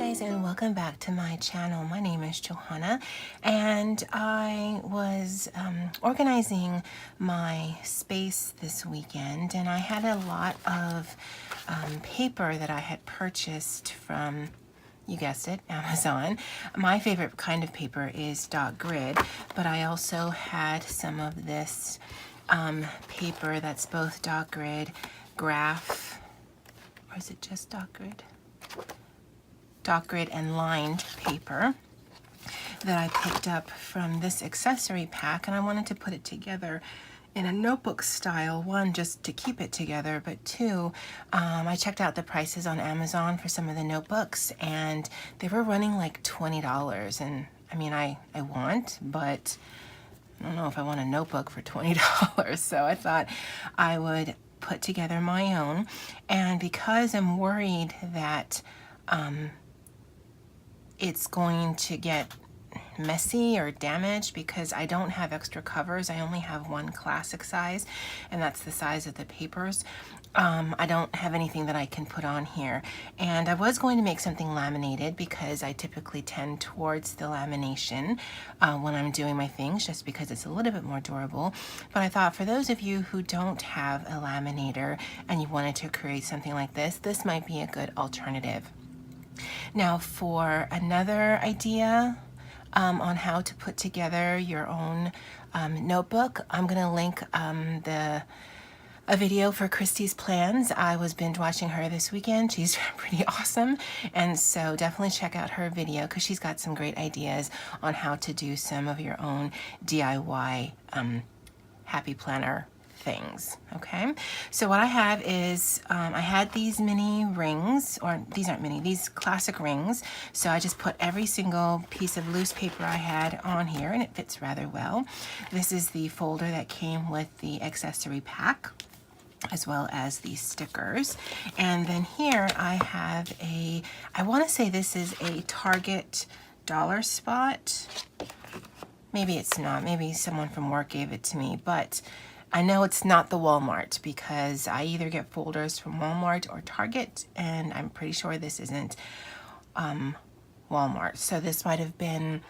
guys, and welcome back to my channel. My name is Johanna, and I was organizing my space this weekend, and I had a lot of paper that I had purchased from, you guessed it, Amazon. My favorite kind of paper is dot grid, but I also had some of this paper that's both dot grid, graph, or is it just dot grid? Dot grid and lined paper that I picked up from this accessory pack, and I wanted to put it together in a notebook style. One, just to keep it together, but two, I checked out the prices on Amazon for some of the notebooks, and they were running like $20. And I mean, I want, but I don't know if I want a notebook for $20. So I thought I would put together my own. And because I'm worried that it's going to get messy or damaged because I don't have extra covers. I only have one classic size, and that's the size of the papers. I don't have anything that I can put on here. And I was going to make something laminated because I typically tend towards the lamination when I'm doing my things, just because it's a little bit more durable. But I thought for those of you who don't have a laminator and you wanted to create something like this might be a good alternative. Now, for another idea on how to put together your own notebook, I'm going to link a video for Christy's plans. I was binge watching her this weekend. She's pretty awesome, and so definitely check out her video because she's got some great ideas on how to do some of your own DIY happy planner things. Okay, so what I have is I had these mini rings, or these aren't mini, these classic rings. So I just put every single piece of loose paper I had on here, and it fits rather well. This is the folder that came with the accessory pack, as well as these stickers. And then here I have I want to say this is a Target dollar spot. Maybe it's not, maybe someone from work gave it to me, but I know it's not the Walmart because I either get folders from Walmart or Target, and I'm pretty sure this isn't Walmart. So this might have been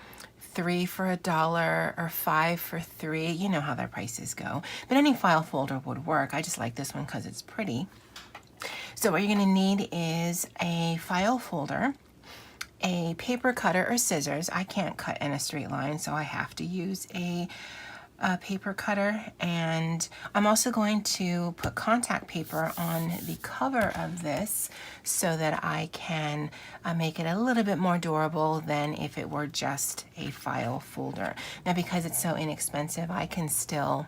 3 for $1 or 5 for $3. You know how their prices go. But any file folder would work. I just like this one because it's pretty. So what you're going to need is a file folder, a paper cutter or scissors. I can't cut in a straight line, so I have to use a paper cutter, and I'm also going to put contact paper on the cover of this so that I can make it a little bit more durable than if it were just a file folder. Now, because it's so inexpensive, I can still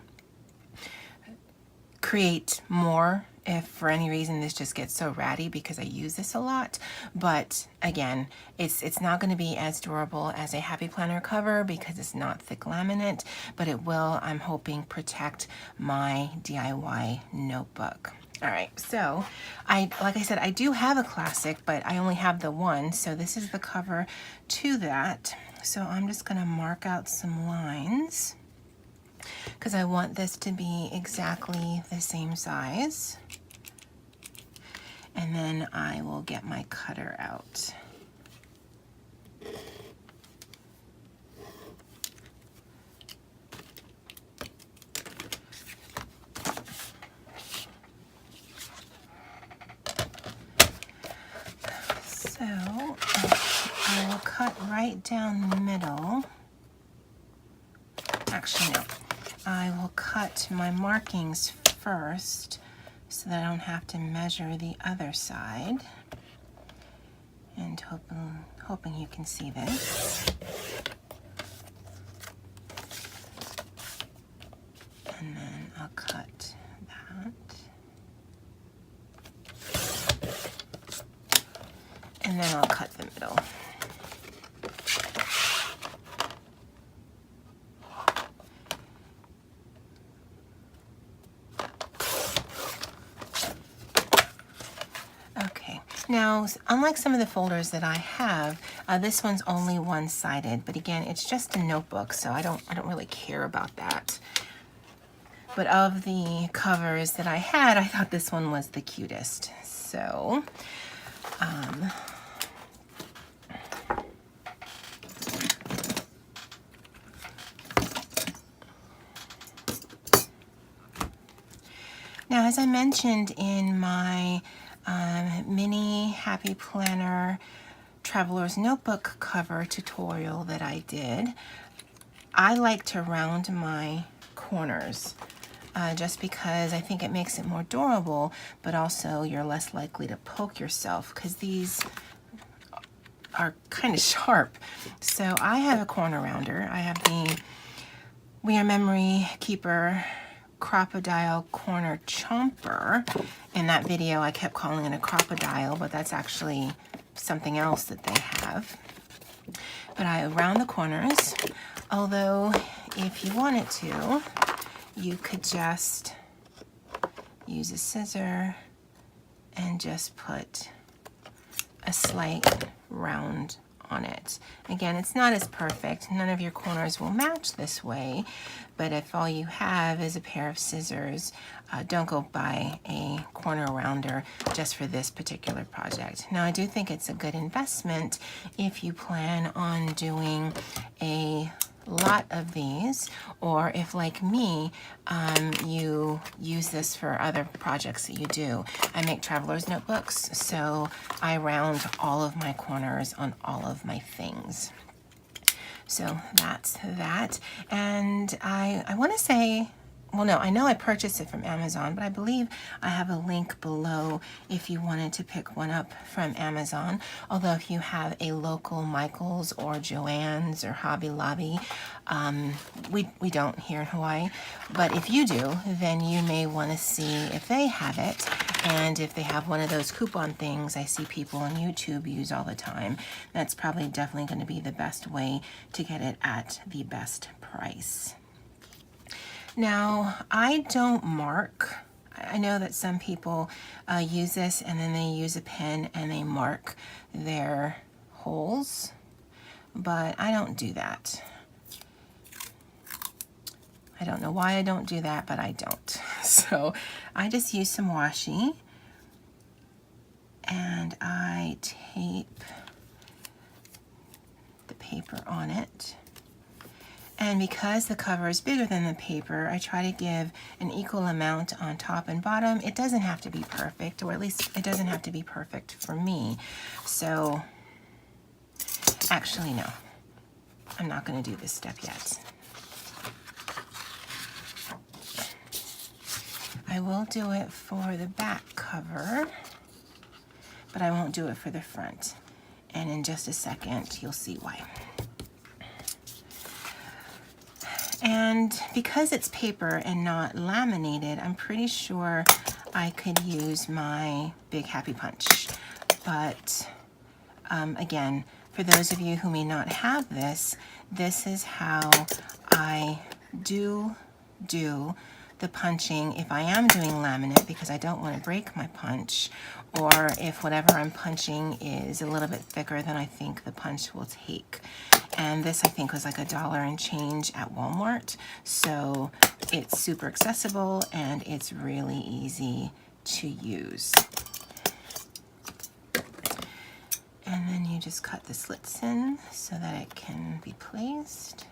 create more if for any reason this just gets so ratty because I use this a lot. But again, it's not going to be as durable as a Happy Planner cover because it's not thick laminate, but it will, I'm hoping, protect my DIY notebook. All right, so like I said, I do have a classic, but I only have the one, so this is the cover to that. So I'm just going to mark out some lines because I want this to be exactly the same size. And then I will get my cutter out. So I will cut right down the middle. Actually, no. I will cut my markings first so that I don't have to measure the other side. And hoping you can see this. And then I'll cut that. And then I'll cut the middle. Now, unlike some of the folders that I have, this one's only one-sided, but again, it's just a notebook, so I don't really care about that. But of the covers that I had, I thought this one was the cutest. So Now, as I mentioned in my mini Happy Planner Traveler's Notebook cover tutorial that I did, I like to round my corners just because I think it makes it more durable, but also you're less likely to poke yourself because these are kind of sharp. So I have a corner rounder. I have the We Are Memory Keeper Crocodile Corner Chomper. In that video I kept calling it a crocodile, but that's actually something else that they have. But I round the corners, although if you wanted to, you could just use a scissor and just put a slight round on it. Again, it's not as perfect. None of your corners will match this way, but if all you have is a pair of scissors, don't go buy a corner rounder just for this particular project. Now, I do think it's a good investment if you plan on doing a lot of these, or if, like me, you use this for other projects that you do. I make traveler's notebooks, so I round all of my corners on all of my things. So that's that. And I want to say, well, no, I know I purchased it from Amazon, but I believe I have a link below if you wanted to pick one up from Amazon. Although if you have a local Michael's or Joann's or Hobby Lobby, we don't here in Hawaii, but if you do, then you may want to see if they have it. And if they have one of those coupon things I see people on YouTube use all the time, that's probably definitely going to be the best way to get it at the best price. Now, I don't mark. I know that some people use this and then they use a pen and they mark their holes, but I don't do that. I don't know why I don't do that, but I don't. So I just use some washi and I tape the paper on it. And because the cover is bigger than the paper, I try to give an equal amount on top and bottom. It doesn't have to be perfect, or at least it doesn't have to be perfect for me. So, actually, no. I'm not going to do this step yet. I will do it for the back cover, but I won't do it for the front. And in just a second, you'll see why. And because it's paper and not laminated, I'm pretty sure I could use my Big Happy Punch. But again, for those of you who may not have this, this is how I do the punching if I am doing laminate, because I don't want to break my punch, or if whatever I'm punching is a little bit thicker than I think the punch will take. And this I think was like $1 and change at Walmart, so it's super accessible and it's really easy to use. And then you just cut the slits in so that it can be placed.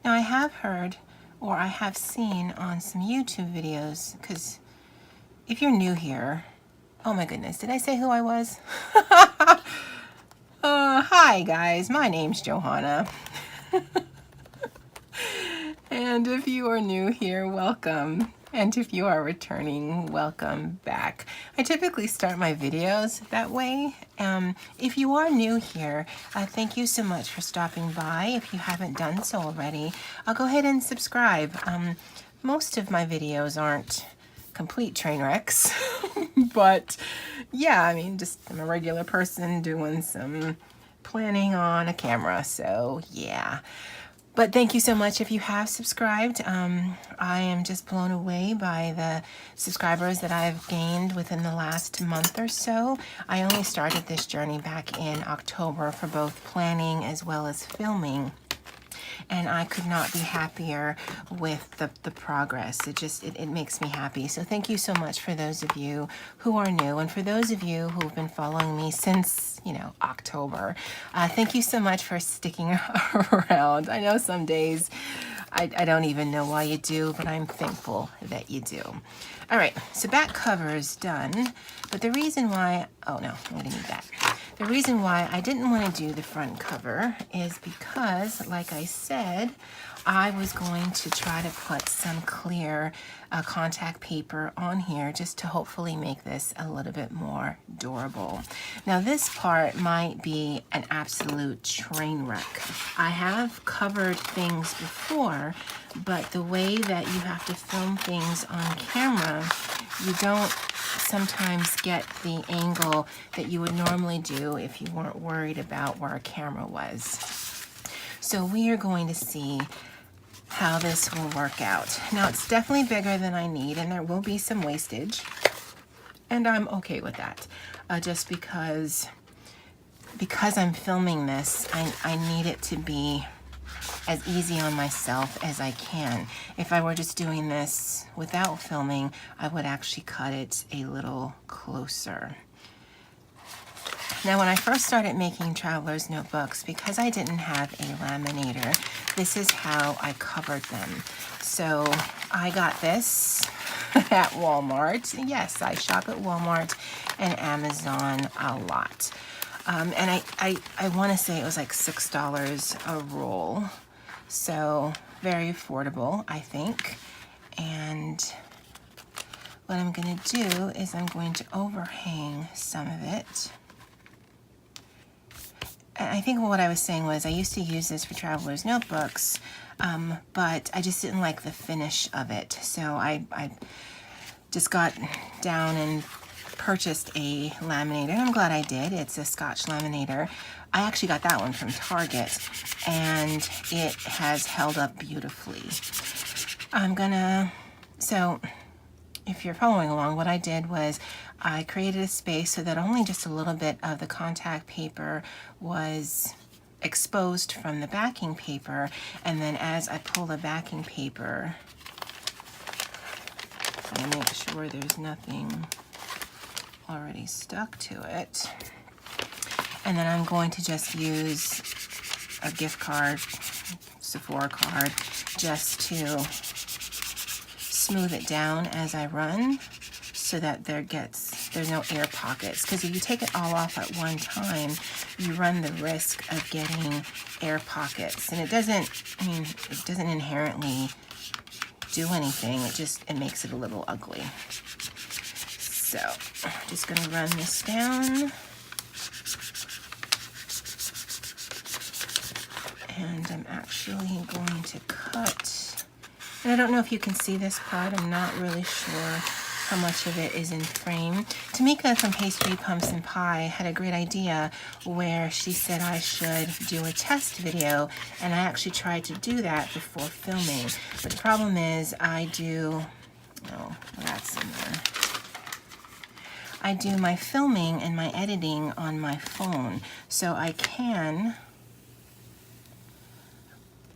Now I have heard, or I have seen on some YouTube videos, because if you're new here, oh my goodness, did I say who I was? Hi guys, my name's Johanna. And if you are new here, welcome. And if you are returning, welcome back. I typically start my videos that way. If you are new here, thank you so much for stopping by. If you haven't done so already, I'll go ahead and subscribe. Most of my videos aren't complete train wrecks, but yeah, I mean, just I'm a regular person doing some planning on a camera, so yeah. But thank you so much if you have subscribed. I am just blown away by the subscribers that I've gained within the last month or so. I only started this journey back in October for both planning as well as filming. and I could not be happier with the progress. It makes me happy. So thank you so much for those of you who are new, and for those of you who've been following me since, you know, October. Thank you so much for sticking around. I know some days I don't even know why you do, but I'm thankful that you do. All right, so back cover is done, but the reason why, oh no, I'm gonna need that. The reason why I didn't want to do the front cover is because, like I said, I was going to try to put some clear contact paper on here just to hopefully make this a little bit more durable. Now this part might be an absolute train wreck. I have covered things before, but the way that you have to film things on camera, you don't sometimes get the angle that you would normally do if you weren't worried about where a camera was. So we are going to see how this will work out. Now it's definitely bigger than I need, and there will be some wastage, and I'm okay with that. Just because I'm filming this, I need it to be as easy on myself as I can. If I were just doing this without filming, I would actually cut it a little closer. Now, when I first started making traveler's notebooks, because I didn't have a laminator, this is how I covered them. So I got this at Walmart. Yes, I shop at Walmart and Amazon a lot. And I want to say it was like $6 a roll. So very affordable, I think. And what I'm going to do is I'm going to overhang some of it. I think what I was saying was I used to use this for traveler's notebooks, but I just didn't like the finish of it. So I just got down and purchased a laminator, and I'm glad I did. It's a Scotch laminator. I actually got that one from Target, and it has held up beautifully. So if you're following along, what I did was I created a space so that only just a little bit of the contact paper was exposed from the backing paper, and then as I pull the backing paper, I make sure there's nothing already stuck to it. And then I'm going to just use a gift card, Sephora card, just to smooth it down as I run so that there's no air pockets. Because if you take it all off at one time, you run the risk of getting air pockets. And it doesn't inherently do anything. It makes it a little ugly. So I'm just gonna run this down. And I'm actually going to cut. And I don't know if you can see this part. I'm not really sure how much of it is in frame. Tamika from Pastry Pumps and Pie had a great idea where she said I should do a test video, and I actually tried to do that before filming. But the problem is I do my filming and my editing on my phone, so I can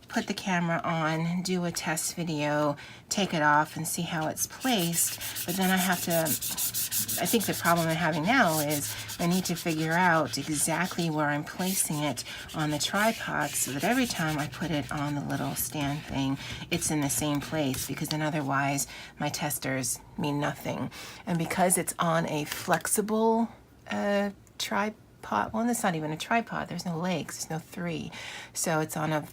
put the camera on, do a test video, take it off and see how it's placed, but then I think the problem I'm having now is I need to figure out exactly where I'm placing it on the tripod so that every time I put it on the little stand thing, it's in the same place, because then otherwise my testers mean nothing. And because it's on a flexible tripod, well, it's not even a tripod, there's no legs, there's no three, so it's on a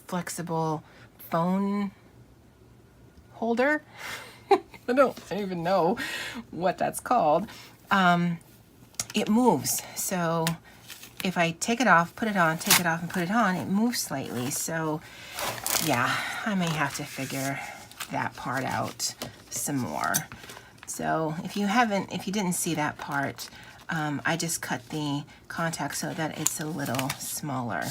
flexible phone holder. I don't even know what that's called. It moves. So if I take it off, put it on, take it off and put it on, it moves slightly. So yeah, I may have to figure that part out some more. So if you didn't see that part, I just cut the contact so that it's a little smaller.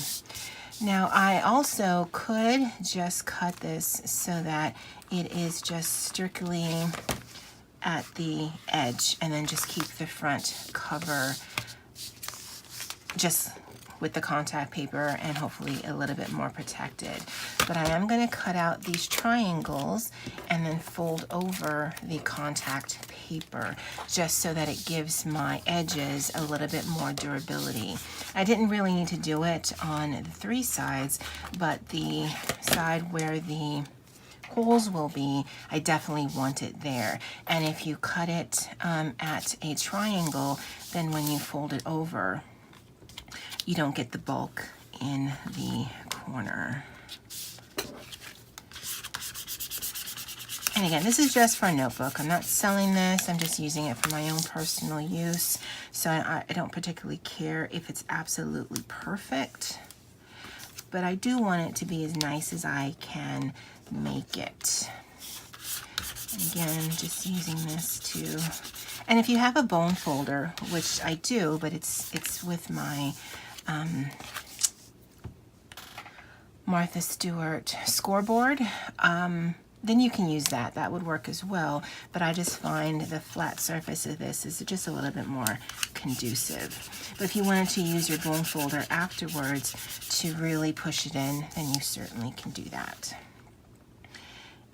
Now I also could just cut this so that it is just strictly at the edge, and then just keep the front cover just with the contact paper and hopefully a little bit more protected. But I am going to cut out these triangles and then fold over the contact paper just so that it gives my edges a little bit more durability. I didn't really need to do it on the 3 sides, but the side where the holes will be, I definitely want it there. And if you cut it at a triangle, then when you fold it over, you don't get the bulk in the corner. And again, this is just for a notebook. I'm not selling this. I'm just using it for my own personal use. So I don't particularly care if it's absolutely perfect, but I do want it to be as nice as I can make it. Again, just using this to, and if you have a bone folder, which I do, but it's with my Martha Stewart scoreboard, then you can use that. That would work as well, but I just find the flat surface of this is just a little bit more conducive. But if you wanted to use your bone folder afterwards to really push it in, then you certainly can do that.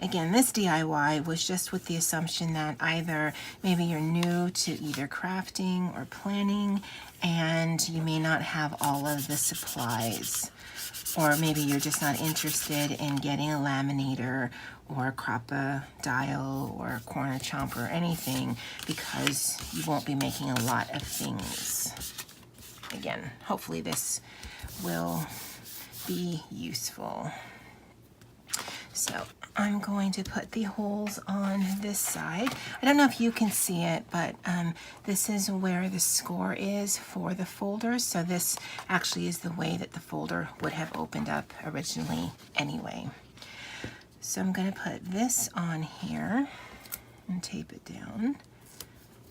Again, this DIY was just with the assumption that either maybe you're new to either crafting or planning and you may not have all of the supplies, or maybe you're just not interested in getting a laminator or a crop-a-dial or a corner chomper or anything because you won't be making a lot of things. Again, hopefully this will be useful. So I'm going to put the holes on this side. I don't know if you can see it, but this is where the score is for the folders. So this actually is the way that the folder would have opened up originally anyway. So I'm going to put this on here and tape it down.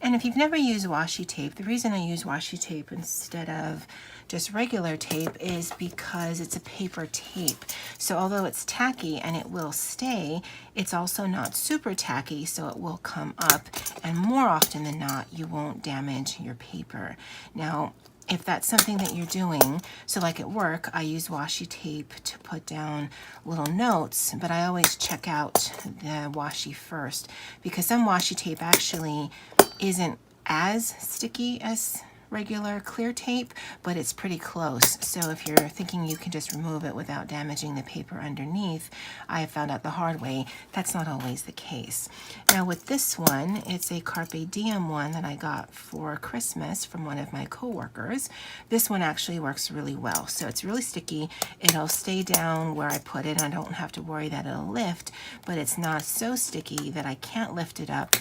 And if you've never used washi tape, the reason I use washi tape instead of just regular tape is because it's a paper tape. So although it's tacky and it will stay, it's also not super tacky, so it will come up, and more often than not, you won't damage your paper. Now, if that's something that you're doing, so like at work, I use washi tape to put down little notes, but I always check out the washi first because some washi tape actually isn't as sticky as regular clear tape, but it's pretty close. So if you're thinking you can just remove it without damaging the paper underneath, I have found out the hard way that's not always the case. Now with this one, it's a Carpe Diem one that I got for Christmas from one of my coworkers. This one actually works really well. So it's really sticky. It'll stay down where I put it. I don't have to worry that it'll lift, but it's not so sticky that I can't lift it up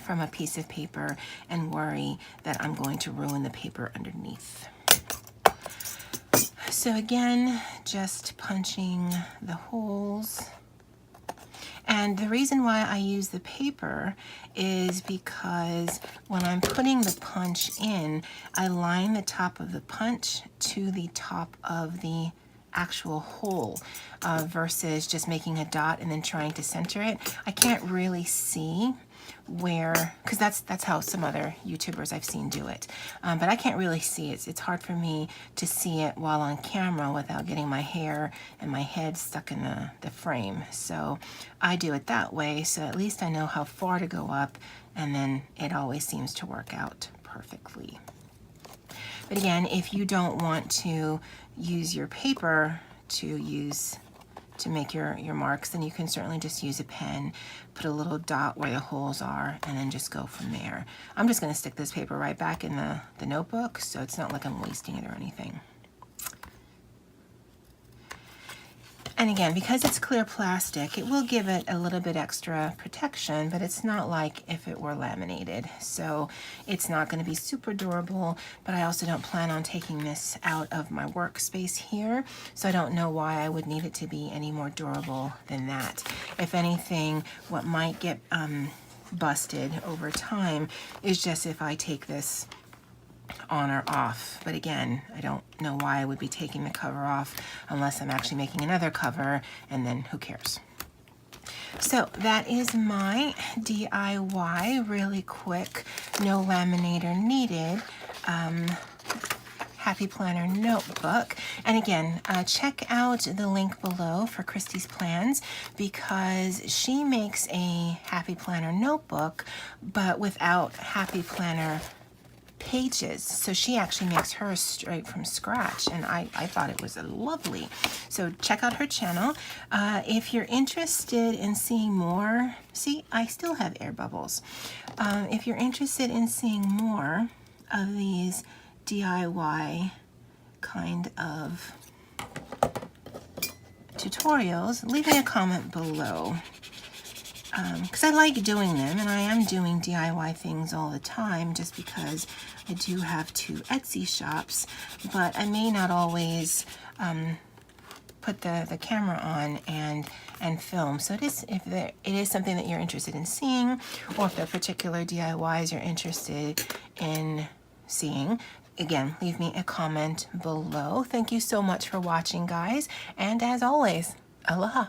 from a piece of paper and worry that I'm going to ruin the paper underneath. So again, just punching the holes. And the reason why I use the paper is because when I'm putting the punch in, I line the top of the punch to the top of the actual hole versus just making a dot and then trying to center it. I can't really see where, because that's how some other YouTubers I've seen do it, but I can't really see it. It's hard for me to see it while on camera without getting my hair and my head stuck in the frame. So I do it that way, so at least I know how far to go up, and then it always seems to work out perfectly. But again, if you don't want to use your paper to make your marks, then you can certainly just use a pen, put a little dot where the holes are, and then just go from there. I'm just going to stick this paper right back in the notebook, so it's not like I'm wasting it or anything. And again, because it's clear plastic, it will give it a little bit extra protection, but it's not like if it were laminated. So it's not going to be super durable, but I also don't plan on taking this out of my workspace here. So I don't know why I would need it to be any more durable than that. If anything, what might get busted over time is just if I take this on or off. But again, I don't know why I would be taking the cover off unless I'm actually making another cover, and then who cares? So that is my DIY, really quick, no laminator needed. Happy Planner notebook. And again, check out the link below for Christy's plans, because she makes a Happy Planner notebook, but without Happy Planner pages. So she actually makes hers straight from scratch, and I thought it was lovely. So check out her channel. If you're interested in seeing more, see, I still have air bubbles. If you're interested in seeing more of these DIY kind of tutorials, leave me a comment below, because I like doing them, and I am doing DIY things all the time just because I do have 2 Etsy shops, but I may not always put the camera on and film. So it is something that you're interested in seeing, or if there are particular DIYs you're interested in seeing, again, leave me a comment below. Thank you so much for watching, guys, and as always, aloha.